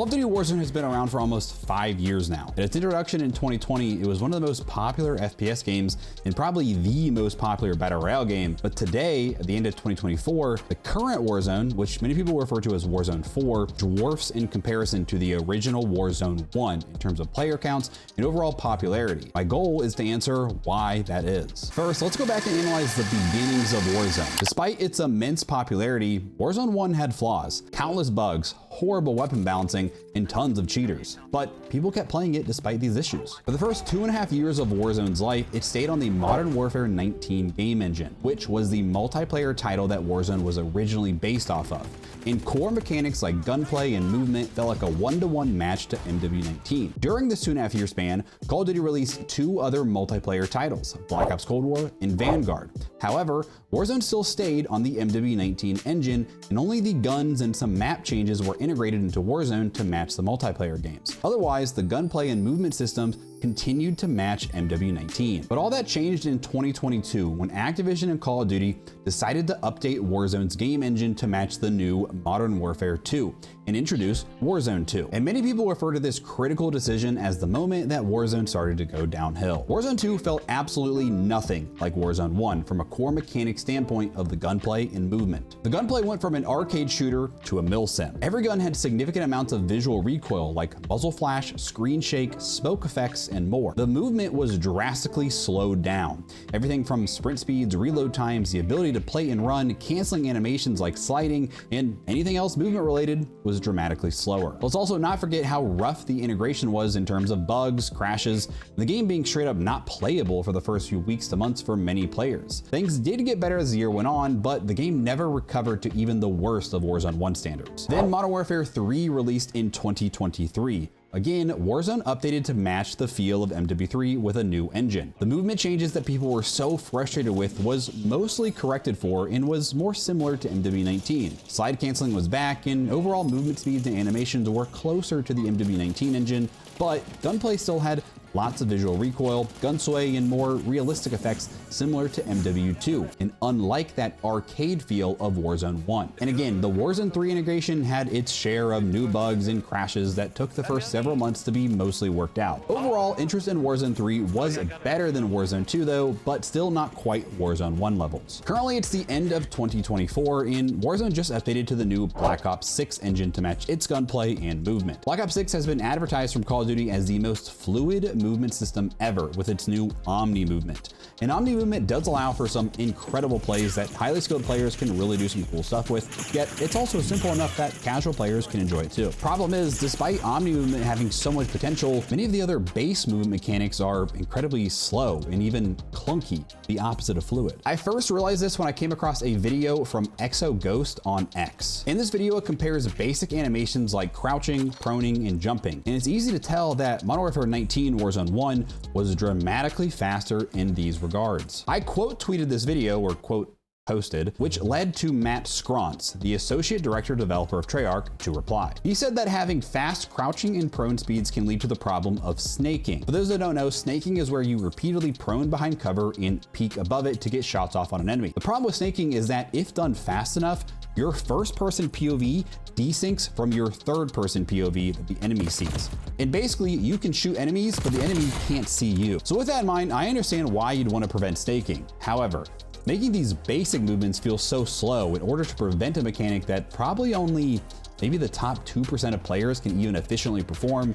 Call of Duty Warzone has been around for almost 5 years now. At its introduction in 2020, it was one of the most popular FPS games and probably the most popular battle royale game. But today, at the end of 2024, the current Warzone, which many people refer to as Warzone 4, dwarfs in comparison to the original Warzone 1 in terms of player counts and overall popularity. My goal is to answer why that is. First, let's go back and analyze the beginnings of Warzone. Despite its immense popularity, Warzone 1 had flaws, countless bugs, horrible weapon balancing, and tons of cheaters. But people kept playing it despite these issues. For the first 2.5 years of Warzone's life, it stayed on the Modern Warfare 19 game engine, which was the multiplayer title that Warzone was originally based off of. And core mechanics like gunplay and movement felt like a one-to-one match to MW19. During this 2.5-year span, Call of Duty released 2 other multiplayer titles, Black Ops Cold War and Vanguard. However, Warzone still stayed on the MW19 engine, and only the guns and some map changes were integrated into Warzone to match the multiplayer games. Otherwise, the gunplay and movement systems continued to match MW19. But all that changed in 2022 when Activision and Call of Duty decided to update Warzone's game engine to match the new Modern Warfare 2 and introduce Warzone 2. And many people refer to this critical decision as the moment that Warzone started to go downhill. Warzone 2 felt absolutely nothing like Warzone 1 from a core mechanic standpoint of the gunplay and movement. The gunplay went from an arcade shooter to a milsim. Every gun had significant amounts of visual recoil like muzzle flash, screen shake, smoke effects, and more. The movement was drastically slowed down. Everything from sprint speeds, reload times, the ability to play and run, canceling animations like sliding, and anything else movement related was dramatically slower. Let's also not forget how rough the integration was in terms of bugs, crashes, and the game being straight up not playable for the first few weeks to months for many players. Things did get better as the year went on, but the game never recovered to even the worst of Warzone 1 standards. Then Modern Warfare 3 released in 2023. Again, Warzone updated to match the feel of MW3 with a new engine. The movement changes that people were so frustrated with was mostly corrected for and was more similar to MW19. Slide canceling was back, and overall movement speeds and animations were closer to the MW19 engine, but gunplay still had lots of visual recoil, gun sway, and more realistic effects similar to MW2, and unlike that arcade feel of Warzone 1. And again, the Warzone 3 integration had its share of new bugs and crashes that took the first several months to be mostly worked out. Overall, interest in Warzone 3 was better than Warzone 2 though, but still not quite Warzone 1 levels. Currently, it's the end of 2024, and Warzone just updated to the new Black Ops 6 engine to match its gunplay and movement. Black Ops 6 has been advertised from Call of Duty as the most fluid movement system ever with its new Omni movement. And Omni movement does allow for some incredible plays that highly skilled players can really do some cool stuff with, yet it's also simple enough that casual players can enjoy it too. Problem is, despite Omni movement having so much potential, many of the other base movement mechanics are incredibly slow and even clunky, the opposite of fluid. I first realized this when I came across a video from Exo Ghost on X. In this video, it compares basic animations like crouching, proning, and jumping. And it's easy to tell that Modern Warfare 19 Warzone 1 was dramatically faster in these regards. I quote tweeted this video, or quote posted, which led to Matt Scrontz, the associate director developer of Treyarch, to reply. He said that having fast crouching and prone speeds can lead to the problem of snaking. For those that don't know, snaking is where you repeatedly prone behind cover and peek above it to get shots off on an enemy. The problem with snaking is that if done fast enough, your first-person POV desyncs from your third-person POV that the enemy sees. And basically, you can shoot enemies, but the enemy can't see you. So with that in mind, I understand why you'd want to prevent snaking. However, making these basic movements feel so slow in order to prevent a mechanic that probably only maybe the top 2% of players can even efficiently perform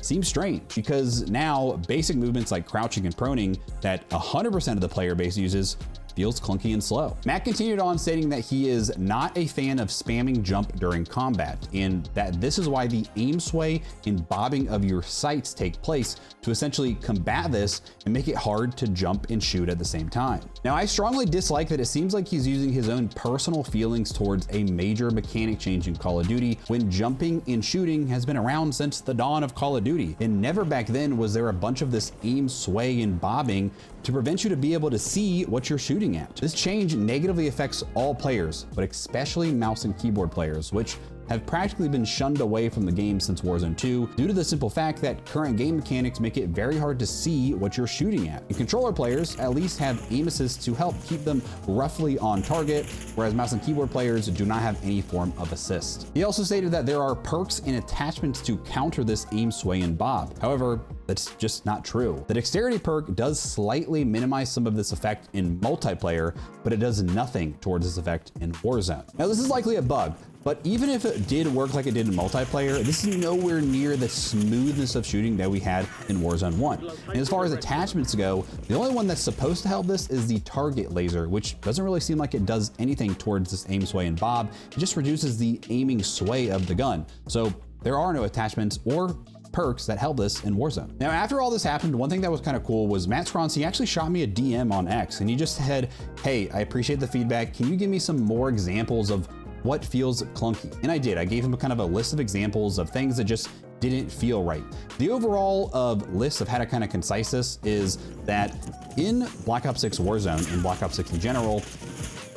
seems strange, because now basic movements like crouching and proning that 100% of the player base uses feels clunky and slow. Matt continued on stating that he is not a fan of spamming jump during combat, and that this is why the aim sway and bobbing of your sights take place to essentially combat this and make it hard to jump and shoot at the same time. Now, I strongly dislike that it seems like he's using his own personal feelings towards a major mechanic change in Call of Duty when jumping and shooting has been around since the dawn of Call of Duty, and never back then was there a bunch of this aim sway and bobbing to prevent you to be able to see what you're shooting at. This change negatively affects all players, but especially mouse and keyboard players, which have practically been shunned away from the game since Warzone 2 due to the simple fact that current game mechanics make it very hard to see what you're shooting at. And controller players at least have aim assists to help keep them roughly on target, whereas mouse and keyboard players do not have any form of assist. He also stated that there are perks and attachments to counter this aim sway and bob. However, that's just not true. The dexterity perk does slightly minimize some of this effect in multiplayer, but it does nothing towards this effect in Warzone. Now, this is likely a bug, but even if it did work like it did in multiplayer, this is nowhere near the smoothness of shooting that we had in Warzone 1. And as far as attachments go, the only one that's supposed to help this is the target laser, which doesn't really seem like it does anything towards this aim sway and bob. It just reduces the aiming sway of the gun. So there are no attachments or perks that help this in Warzone. Now, after all this happened, one thing that was kind of cool was Matt Scroncy actually shot me a DM on X, and he just said, "Hey, I appreciate the feedback. Can you give me some more examples of what feels clunky?" And I did. I gave him a kind of a list of examples of things that just didn't feel right. The overall list of how to kind of concise this is that in Black Ops 6 Warzone and Black Ops 6 in general,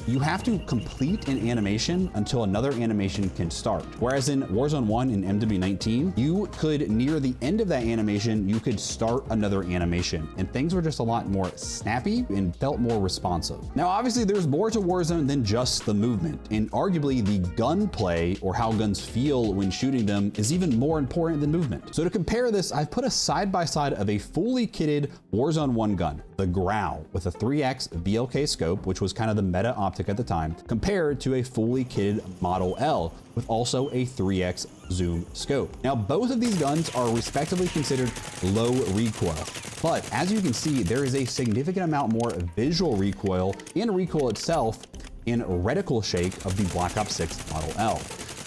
you have to complete an animation until another animation can start. Whereas in Warzone 1 and MW19, you could, near the end of that animation, you could start another animation, and things were just a lot more snappy and felt more responsive. Now, obviously there's more to Warzone than just the movement, and arguably the gunplay, or how guns feel when shooting them, is even more important than movement. So to compare this, I've put a side-by-side of a fully kitted Warzone 1 gun, the Growl, with a 3x BLK scope, which was kind of the meta optic at the time, compared to a fully kitted Model L with also a 3x zoom scope. Now, both of these guns are respectively considered low recoil, but as you can see, there is a significant amount more visual recoil and recoil itself in reticle shake of the Black Ops 6 Model L.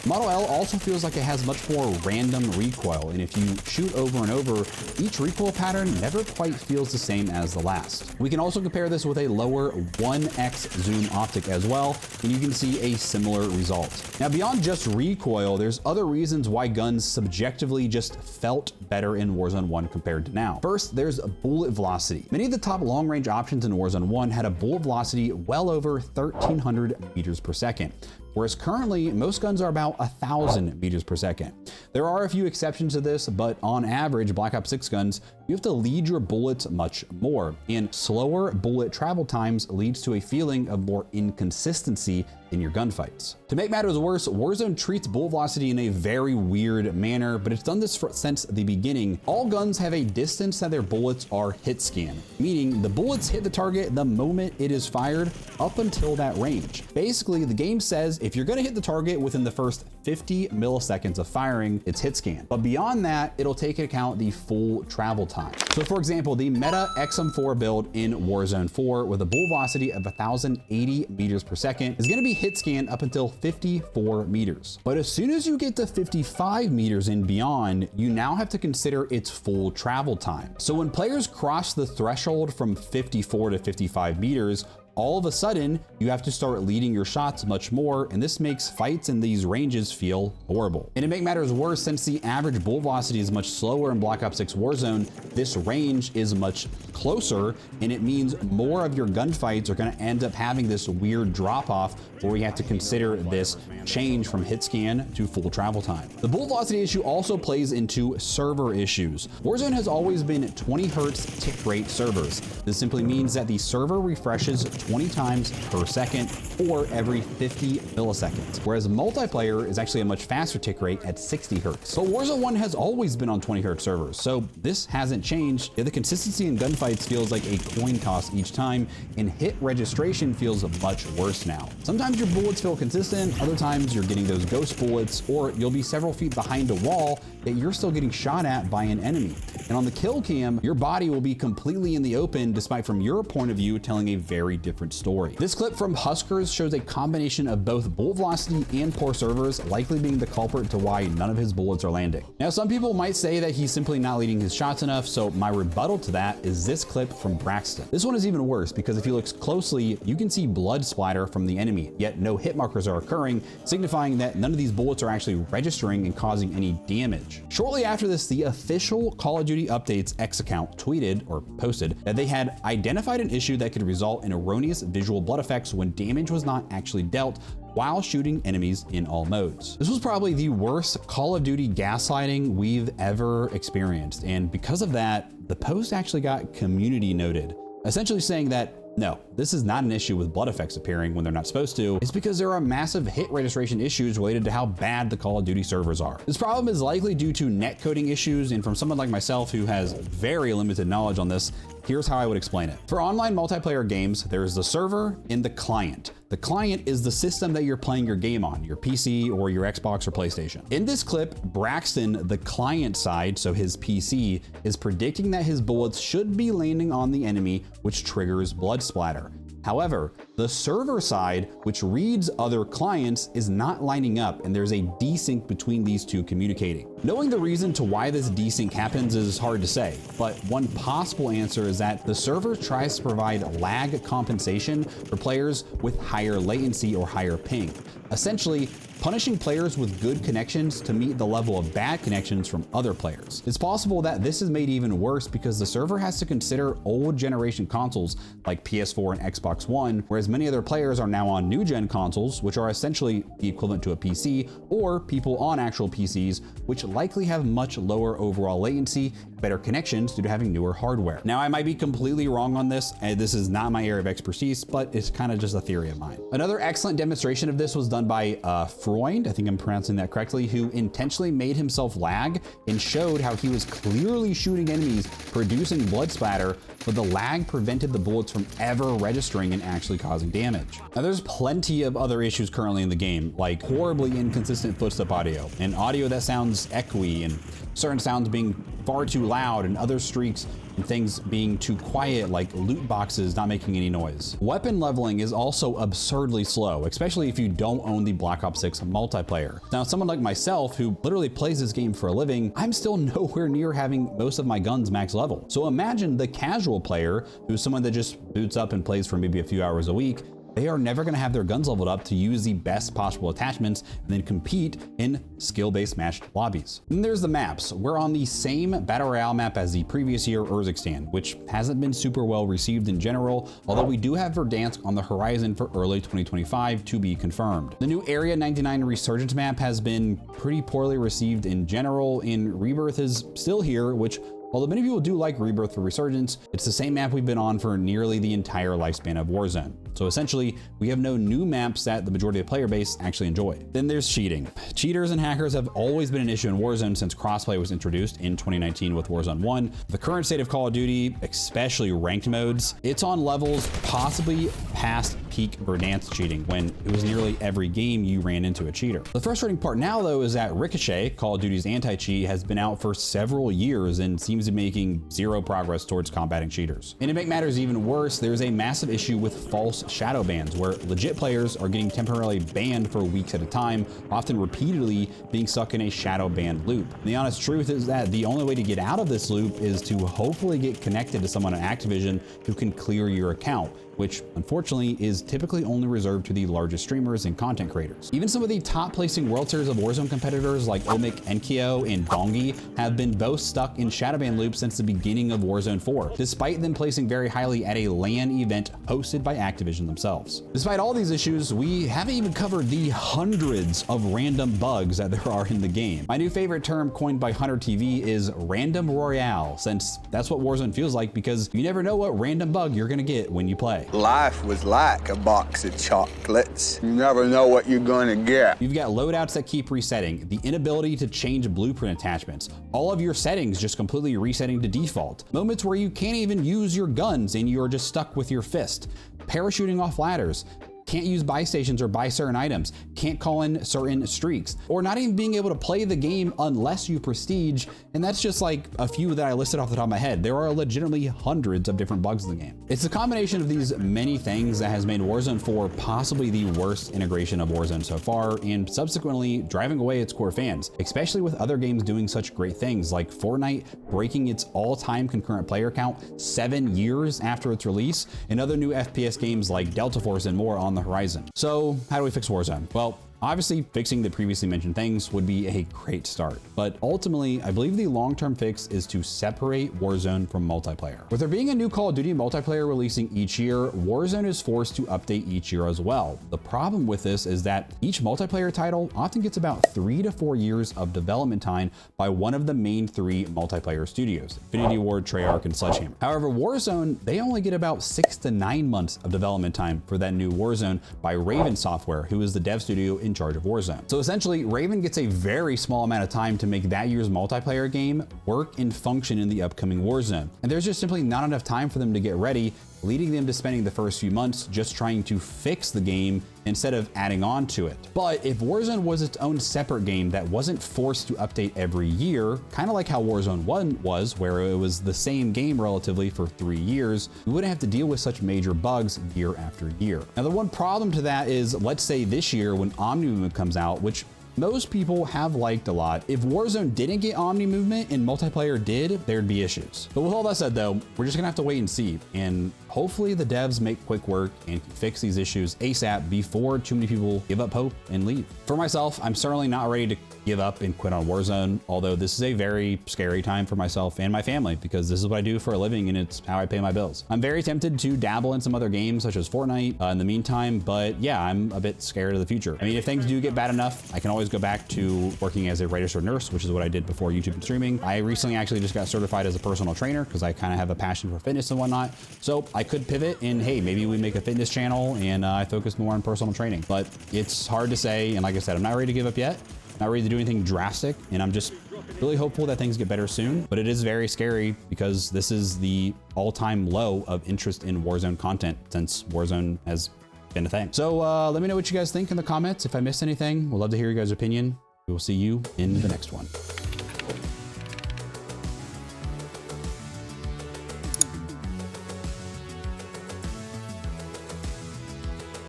Model L also feels like it has much more random recoil, and if you shoot over and over, each recoil pattern never quite feels the same as the last. We can also compare this with a lower 1x zoom optic as well, and you can see a similar result. Now, beyond just recoil, there's other reasons why guns subjectively just felt better in Warzone 1 compared to now. First, there's bullet velocity. Many of the top long-range options in Warzone 1 had a bullet velocity well over 1,300 meters per second. Whereas currently, most guns are about 1,000 meters per second. There are a few exceptions to this, but on average, Black Ops 6 guns, you have to lead your bullets much more, and slower bullet travel times leads to a feeling of more inconsistency in your gunfights. To make matters worse, Warzone treats bullet velocity in a very weird manner, but it's done this since the beginning. All guns have a distance that their bullets are hit scan, meaning the bullets hit the target the moment it is fired up until that range. Basically, the game says if you're gonna hit the target within the first 50 milliseconds of firing, it's hit scan. But beyond that, it'll take into account the full travel time. So for example, the meta XM4 build in Warzone 4 with a bullet velocity of 1,080 meters per second is gonna be hit scan up until 54 meters. But as soon as you get to 55 meters and beyond, you now have to consider its full travel time. So when players cross the threshold from 54 to 55 meters, all of a sudden, you have to start leading your shots much more, and this makes fights in these ranges feel horrible. And to make matters worse, since the average bullet velocity is much slower in Black Ops 6 Warzone, this range is much closer, and it means more of your gunfights are gonna end up having this weird drop-off where we have to consider this change from hit scan to full travel time. The bullet velocity issue also plays into server issues. Warzone has always been 20 Hertz tick rate servers. This simply means that the server refreshes 20 times per second or every 50 milliseconds, whereas multiplayer is actually a much faster tick rate at 60 Hertz. But Warzone 1 has always been on 20 Hertz servers, so this hasn't changed. Yet the consistency in gunfights feels like a coin toss each time, and hit registration feels much worse now. Sometimes your bullets feel consistent, other times you're getting those ghost bullets, or you'll be several feet behind a wall that you're still getting shot at by an enemy. And on the kill cam, your body will be completely in the open, despite from your point of view telling a very different story. This clip from Huskers shows a combination of both bullet velocity and poor servers likely being the culprit to why none of his bullets are landing. Now, some people might say that he's simply not leading his shots enough, so my rebuttal to that is this clip from Braxton. This one is even worse because if you look closely, you can see blood splatter from the enemy, yet no hit markers are occurring, signifying that none of these bullets are actually registering and causing any damage. Shortly after this, the official Call of Duty Updates X account tweeted or posted that they had identified an issue that could result in erroneous visual blood effects when damage was not actually dealt while shooting enemies in all modes. This was probably the worst Call of Duty gaslighting we've ever experienced, and because of that, the post actually got community noted, essentially saying that no, this is not an issue with blood effects appearing when they're not supposed to. It's because there are massive hit registration issues related to how bad the Call of Duty servers are. This problem is likely due to net coding issues, and from someone like myself who has very limited knowledge on this, here's how I would explain it. For online multiplayer games, there is the server and the client. The client is the system that you're playing your game on, your PC or your Xbox or PlayStation. In this clip, Braxton, the client side, so his PC, is predicting that his bullets should be landing on the enemy, which triggers blood splatter. However, the server side, which reads other clients, is not lining up, and there's a desync between these two communicating. Knowing the reason to why this desync happens is hard to say, but one possible answer is that the server tries to provide lag compensation for players with higher latency or higher ping, essentially punishing players with good connections to meet the level of bad connections from other players. It's possible that this is made even worse because the server has to consider old generation consoles like PS4 and Xbox One, whereas many other players are now on new gen consoles, which are essentially the equivalent to a PC, or people on actual PCs, which likely have much lower overall latency, better connections due to having newer hardware. Now, I might be completely wrong on this, and this is not my area of expertise, but it's kind of just a theory of mine. Another excellent demonstration of this was done by Freund, I think I'm pronouncing that correctly, who intentionally made himself lag and showed how he was clearly shooting enemies, producing blood splatter, but the lag prevented the bullets from ever registering and actually causing damage. Now, there's plenty of other issues currently in the game, like horribly inconsistent footstep audio, and audio that sounds echoey, and certain sounds being far too loud, and other streaks and things being too quiet, like loot boxes not making any noise. Weapon leveling is also absurdly slow, especially if you don't own the Black Ops 6 multiplayer. Now, someone like myself who literally plays this game for a living, I'm still nowhere near having most of my guns max level. So imagine the casual player, who's someone that just boots up and plays for maybe a few hours a week. They are never going to have their guns leveled up to use the best possible attachments and then compete in skill-based matched lobbies. Then there's the maps. We're on the same Battle Royale map as the previous year, Urzikstan, which hasn't been super well received in general, although we do have Verdansk on the horizon for early 2025 to be confirmed. The new Area 99 Resurgence map has been pretty poorly received in general, and Rebirth is still here, which although many people do like Rebirth for Resurgence, it's the same map we've been on for nearly the entire lifespan of Warzone. So essentially, we have no new maps that the majority of the player base actually enjoy. Then there's cheating. Cheaters and hackers have always been an issue in Warzone since crossplay was introduced in 2019 with Warzone 1. The current state of Call of Duty, especially ranked modes, it's on levels possibly past peak Verdansk cheating, when it was nearly every game you ran into a cheater. The frustrating part now, though, is that Ricochet, Call of Duty's anti-cheat, has been out for several years and seems to be making zero progress towards combating cheaters. And to make matters even worse, there's a massive issue with false shadow bans, where legit players are getting temporarily banned for weeks at a time, often repeatedly being stuck in a shadow ban loop. And the honest truth is that the only way to get out of this loop is to hopefully get connected to someone at Activision who can clear your account, which unfortunately is typically only reserved to the largest streamers and content creators. Even some of the top placing World Series of Warzone competitors like Omik Enkyo and Dongi have been both stuck in shadowban loops since the beginning of Warzone 4, despite them placing very highly at a LAN event hosted by Activision themselves. Despite all these issues, we haven't even covered the hundreds of random bugs that there are in the game. My new favorite term coined by Hunter TV is Random Royale, since that's what Warzone feels like, because you never know what random bug you're gonna get when you play. Life was like a box of chocolates. You never know what you're gonna get. You've got loadouts that keep resetting, the inability to change blueprint attachments, all of your settings just completely resetting to default, moments where you can't even use your guns and you're just stuck with your fist, parachuting off ladders, can't use buy stations or buy certain items, can't call in certain streaks, or not even being able to play the game unless you prestige. And that's just like a few that I listed off the top of my head. There are legitimately hundreds of different bugs in the game. It's a combination of these many things that has made Warzone 4 possibly the worst integration of Warzone so far, and subsequently driving away its core fans, especially with other games doing such great things like Fortnite breaking its all-time concurrent player count 7 years after its release, and other new FPS games like Delta Force and more on the horizon. So how do we fix Warzone? Well, Obviously, fixing the previously mentioned things would be a great start, but ultimately, I believe the long-term fix is to separate Warzone from multiplayer. With there being a new Call of Duty multiplayer releasing each year, Warzone is forced to update each year as well. The problem with this is that each multiplayer title often gets about 3 to 4 years of development time by one of the main 3 multiplayer studios, Infinity Ward, Treyarch, and Sledgehammer. However, Warzone, they only get about 6 to 9 months of development time for that new Warzone by Raven Software, who is the dev studio in charge of Warzone. So essentially, Raven gets a very small amount of time to make that year's multiplayer game work and function in the upcoming Warzone. And there's just simply not enough time for them to get ready, leading them to spending the first few months just trying to fix the game instead of adding on to it. But if Warzone was its own separate game that wasn't forced to update every year, kind of like how Warzone 1 was, where it was the same game relatively for 3 years, we wouldn't have to deal with such major bugs year after year. Now, the one problem to that is, let's say this year when Omni Movement comes out, which most people have liked a lot. If Warzone didn't get Omni Movement and multiplayer did, there'd be issues. But with all that said though, we're just gonna have to wait and see. And hopefully the devs make quick work and can fix these issues ASAP before too many people give up hope and leave. For myself, I'm certainly not ready to give up and quit on Warzone, although this is a very scary time for myself and my family because this is what I do for a living and it's how I pay my bills. I'm very tempted to dabble in some other games such as Fortnite in the meantime, but yeah, I'm a bit scared of the future. I mean, if things do get bad enough, I can always go back to working as a registered nurse, which is what I did before YouTube and streaming. I recently actually just got certified as a personal trainer because I kind of have a passion for fitness and whatnot. So I could pivot and hey, maybe we make a fitness channel and I focus more on personal training, but it's hard to say. And like I said, I'm not ready to give up yet. Not ready to do anything drastic, and I'm just really hopeful that things get better soon, but it is very scary because this is the all-time low of interest in Warzone content since Warzone has been a thing. So let me know what you guys think in the comments. If I missed anything, we'd love to hear your guys' opinion. We will see you in the next one.